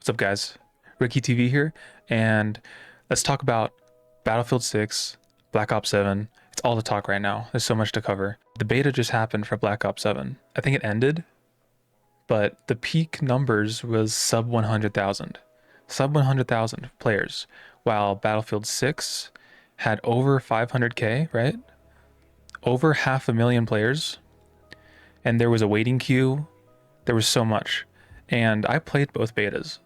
What's up, guys? Ricky TV here, and let's talk about Battlefield 6, Black Ops 7. It's all the talk right now. There's so much to cover. The beta just happened for Black Ops 7. I think it ended, but the peak numbers was sub 100,000. Sub 100,000 players, while Battlefield 6 had over 500K, right? Over half a million players, and there was a waiting queue. There was so much. And I played both betas.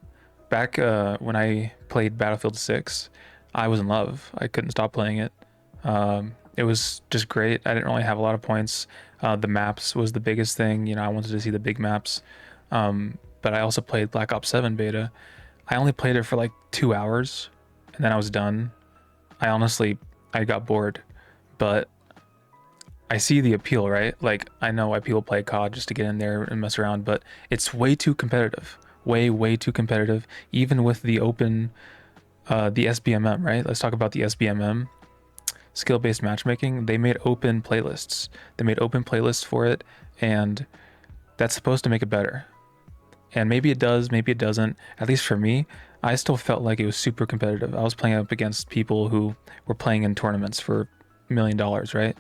Back when I played Battlefield 6, I was in love. I couldn't stop playing it. It was just great. I didn't really have a lot of points. The maps was the biggest thing. I wanted to see the big maps. But I also played Black Ops 7 beta. I only played it for like 2 hours, and then I was done. I got bored. But I see the appeal, right? Like, I know why people play COD just to get in there and mess around, but it's way too competitive. Way too competitive, even with the open, the SBMM, right? Let's talk about the SBMM, skill-based matchmaking. They made open playlists. They made open playlists for it, and that's supposed to make it better. And maybe it does, maybe it doesn't. At least for me, I still felt like it was super competitive. I was playing up against people who were playing in tournaments for $1 million, right?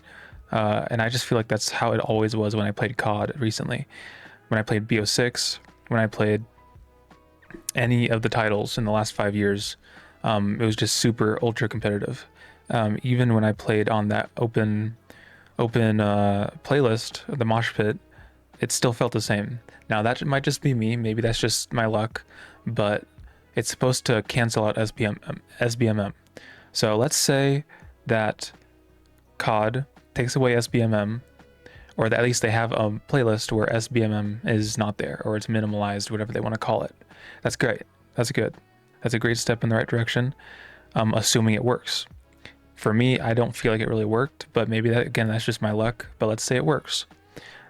And I just feel like that's how it always was when I played COD recently. When I played BO6, when I played any of the titles in the last 5 years, it was just super ultra competitive. Even when I played on that open playlist, the mosh pit, it still felt the same. Now that might just be me, maybe that's just my luck, but it's supposed to cancel out SBMM. So let's say that COD takes away SBMM, or that at least they have a playlist where SBMM is not there, or it's minimalized, whatever they want to call it. That's great. That's good. That's a great step in the right direction, assuming it works. For me, I don't feel like it really worked, but maybe that's just my luck, but let's say it works.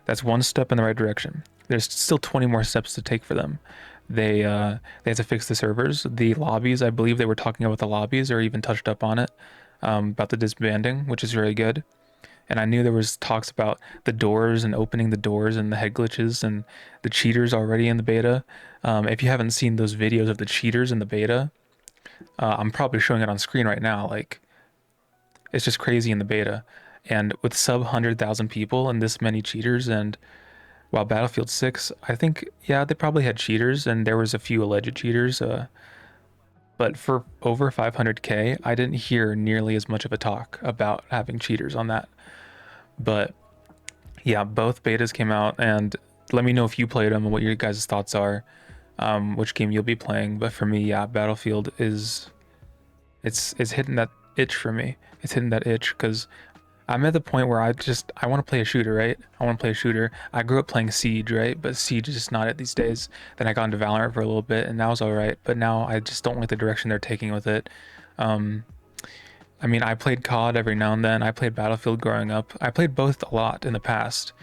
That's one step in the right direction. There's still 20 more steps to take for them. They have to fix the servers, the lobbies. I believe they were talking about the lobbies, or even touched up on it, about the disbanding, which is very good. And I knew there was talks about the doors and opening the doors and the head glitches and the cheaters already in the beta. If you haven't seen those videos of the cheaters in the beta, I'm probably showing it on screen right now. Like, it's just crazy in the beta. And with sub 100,000 people and this many cheaters, and while Battlefield 6, I think, yeah, they probably had cheaters and there was a few alleged cheaters. But for over 500K, I didn't hear nearly as much of a talk about having cheaters on that. But yeah, both betas came out, and let me know if you played them and what your guys' thoughts are, which game you'll be playing. But for me, yeah, Battlefield it's hitting that itch for me. It's hitting that itch because I'm at the point where I want to play a shooter, right? I want to play a shooter. I grew up playing Siege, right? But Siege is just not it these days. Then I got into Valorant for a little bit, and that was all right. But now I just don't like the direction they're taking with it. I mean, I played COD every now and then. I played Battlefield growing up. I played both a lot in the past.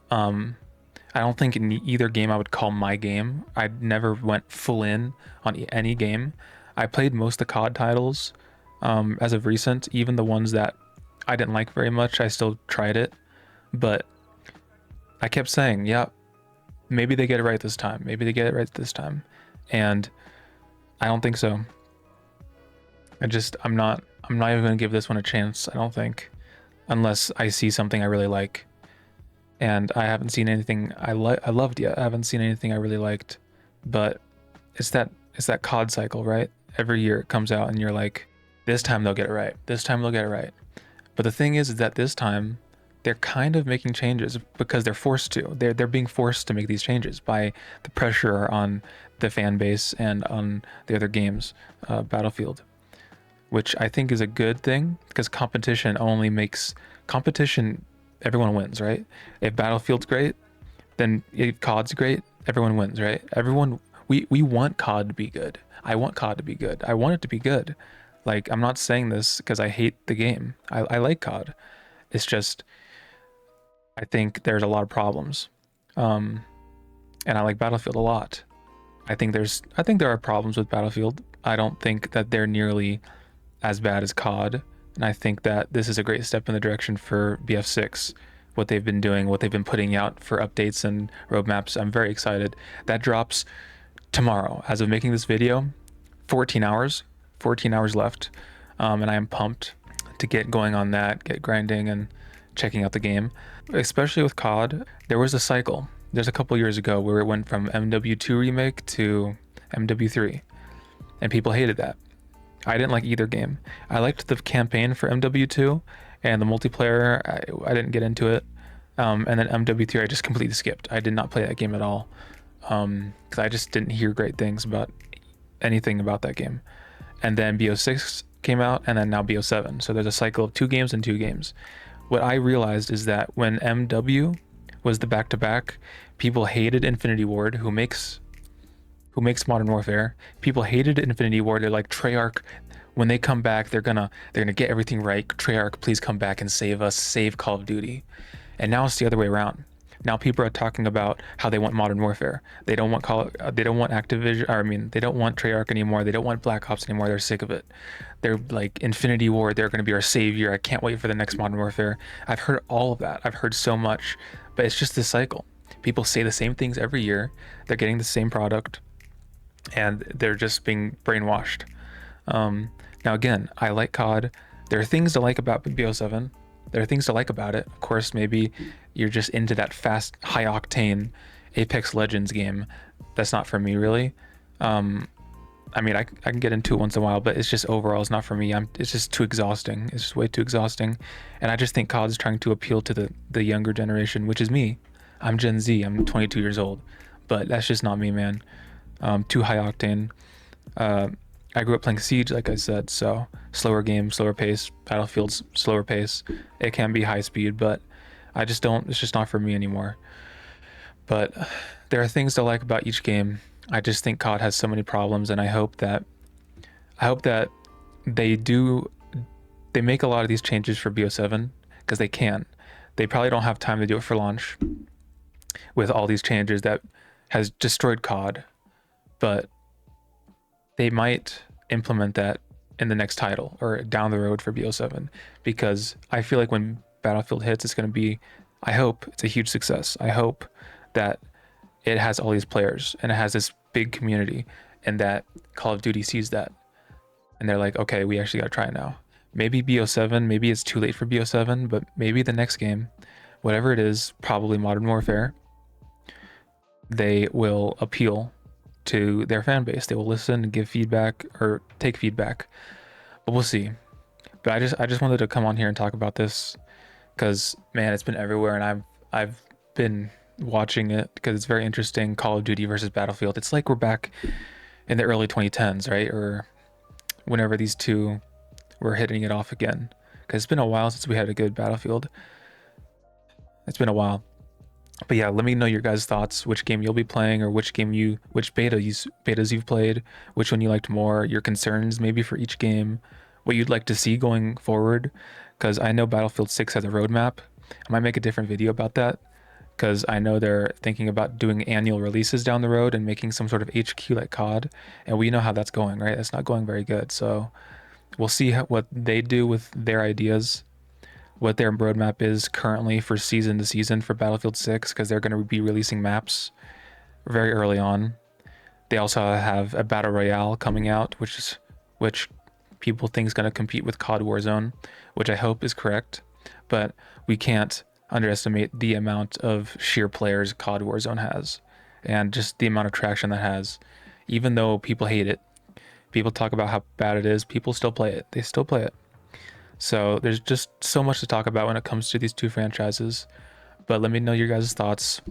I don't think in either game I would call my game. I never went full in on any game. I played most of the COD titles as of recent, even the ones that I didn't like very much. I still tried it, but I kept saying, yeah, maybe they get it right this time. Maybe they get it right this time. And I don't think so. I'm not even gonna give this one a chance, I don't think, unless I see something I really like. And I haven't seen anything I loved yet. I haven't seen anything I really liked. But it's that COD cycle, right? Every year it comes out and you're like, this time they'll get it right. This time they'll get it right. But the thing is that this time they're kind of making changes because they're forced to. They're being forced to make these changes by the pressure on the fan base and on the other games, Battlefield, which I think is a good thing because competition only makes competition. Everyone wins, right? If Battlefield's great, then if COD's great, everyone wins, right? We want COD to be good. I want COD to be good. I want it to be good. Like, I'm not saying this because I hate the game. I like COD. It's just, I think there's a lot of problems. And I like Battlefield a lot. I think there are problems with Battlefield. I don't think that they're nearly as bad as COD. And I think that this is a great step in the direction for BF6, what they've been doing, what they've been putting out for updates and roadmaps. I'm very excited. That drops tomorrow, as of making this video, 14 hours, 14 hours left. And I am pumped to get going on that, get grinding and checking out the game. Especially with COD, there was a cycle. There's a couple years ago where it went from MW2 remake to MW3, and people hated that. I didn't like either game. I liked the campaign for MW2, and the multiplayer, I didn't get into it. And then MW3 I just completely skipped. I did not play that game at all, because I just didn't hear great things about anything about that game. And then BO6 came out, and then now BO7. So there's a cycle of 2 games and 2 games. What I realized is that when MW was the back-to-back, people hated Infinity Ward, who makes Modern Warfare. People hated Infinity Ward. They're like, Treyarch, when they come back, they're gonna get everything right. Treyarch, please come back and save us, save Call of Duty. And now it's the other way around. Now people are talking about how they want Modern Warfare. They don't want they don't want Activision, or I mean, they don't want Treyarch anymore. They don't want Black Ops anymore. They're sick of it. They're like, Infinity Ward, they're going to be our savior. I can't wait for the next Modern Warfare. I've heard all of that. I've heard so much, but it's just this cycle. People say the same things every year. They're getting the same product, and they're just being brainwashed. Now again, I like COD. There are things to like about BO7. There are things to like about it. Of course, maybe you're just into that fast, high octane Apex Legends game. That's not for me, really. I mean, I can get into it once in a while, but it's just overall, it's not for me. It's just too exhausting. It's just way too exhausting. And I just think COD is trying to appeal to the younger generation, which is me. I'm Gen Z. I'm 22 years old, but that's just not me, man. Too high octane. I grew up playing Siege, like I said, so slower game, slower pace. Battlefield's slower pace. It can be high speed, but I just don't. It's just not for me anymore. But there are things to like about each game. I just think COD has so many problems, and I hope that they make a lot of these changes for BO7, because they can. They probably don't have time to do it for launch with all these changes that has destroyed COD, but they might implement that in the next title or down the road for BO7, because I feel like when Battlefield hits, it's going to be, I hope it's a huge success. I hope that it has all these players and it has this big community, and that Call of Duty sees that and they're like, okay, we actually got to try it now. Maybe BO7, maybe it's too late for BO7, but maybe the next game, whatever it is, probably Modern Warfare, they will appeal to their fan base. They will listen and give feedback, or take feedback, but we'll see. But I just wanted to come on here and talk about this, because man, it's been everywhere, and I've been watching it because it's very interesting. Call of Duty versus Battlefield. It's like we're back in the early 2010s, right? Or whenever these two were hitting it off again, because it's been a while since we had a good Battlefield. It's been a while. But yeah, let me know your guys' thoughts, which game you'll be playing, or which betas you've played, which one you liked more, your concerns maybe for each game, what you'd like to see going forward, because I know Battlefield 6 has a roadmap. I might make a different video about that, because I know they're thinking about doing annual releases down the road and making some sort of HQ like COD, and we know how that's going, right? That's not going very good. So we'll see what they do with their ideas, what their roadmap is currently for season to season for Battlefield 6, because they're going to be releasing maps very early on. They also have a Battle Royale coming out, which people think is going to compete with COD Warzone, which I hope is correct, but we can't underestimate the amount of sheer players COD Warzone has, and just the amount of traction that has. Even though people hate it, people talk about how bad it is, people still play it. They still play it. So there's just so much to talk about when it comes to these two franchises. But let me know your guys' thoughts,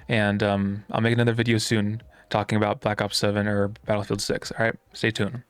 and I'll make another video soon talking about Black Ops 7 or Battlefield 6. All right, stay tuned.